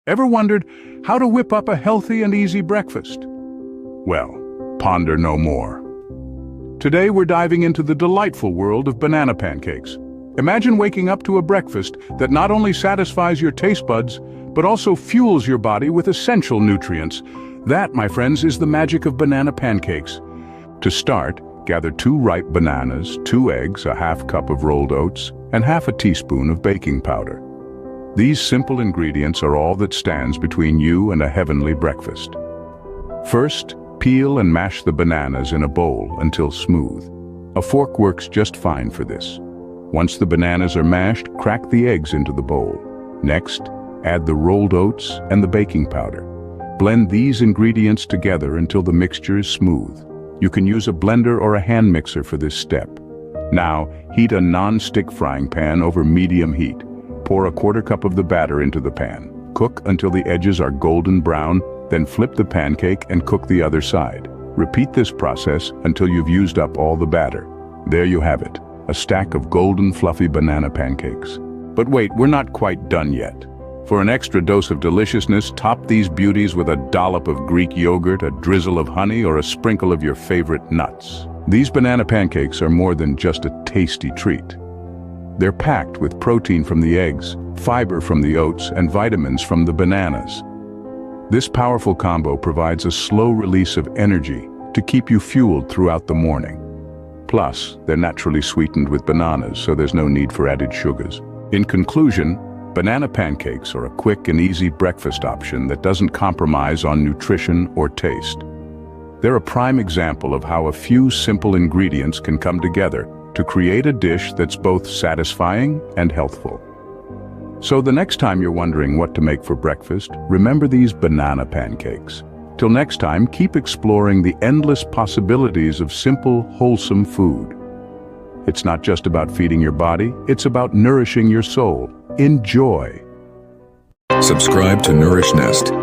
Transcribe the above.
Ever wondered how to whip up a healthy and easy breakfast? Well, ponder no more. Today we're diving into the delightful world of banana pancakes. Imagine waking up to a breakfast that not only satisfies your taste buds, but also fuels your body with essential nutrients. That, my friends, is the magic of banana pancakes. To start, gather 2 ripe bananas, 2 eggs, a half cup of rolled oats, and half a teaspoon of baking powder. These simple ingredients are all that stands between you and a heavenly breakfast. First, peel and mash the bananas in a bowl until smooth. A fork works just fine for this. Once the bananas are mashed, crack the eggs into the bowl. Next, add the rolled oats and the baking powder. Blend these ingredients together until the mixture is smooth. You can use a blender or a hand mixer for this step. Now, heat a non-stick frying pan over medium heat. Pour a 1/4 cup of the batter into the pan. Cook until the edges are golden brown, then flip the pancake and cook the other side. Repeat this process until you've used up all the batter. There you have it, a stack of golden fluffy banana pancakes. But wait, we're not quite done yet. For an extra dose of deliciousness, top these beauties with a dollop of Greek yogurt, a drizzle of honey, or a sprinkle of your favorite nuts. These banana pancakes are more than just a tasty treat. They're packed with protein from the eggs, fiber from the oats, and vitamins from the bananas. This powerful combo provides a slow release of energy to keep you fueled throughout the morning. Plus, they're naturally sweetened with bananas, so there's no need for added sugars. In conclusion, banana pancakes are a quick and easy breakfast option that doesn't compromise on nutrition or taste. They're a prime example of how a few simple ingredients can come together to create a dish that's both satisfying and healthful. So the next time you're wondering what to make for breakfast, remember these banana pancakes. Till next time, keep exploring the endless possibilities of simple, wholesome food. It's not just about feeding your body, it's about nourishing your soul. Enjoy! Subscribe to Nourish Nest.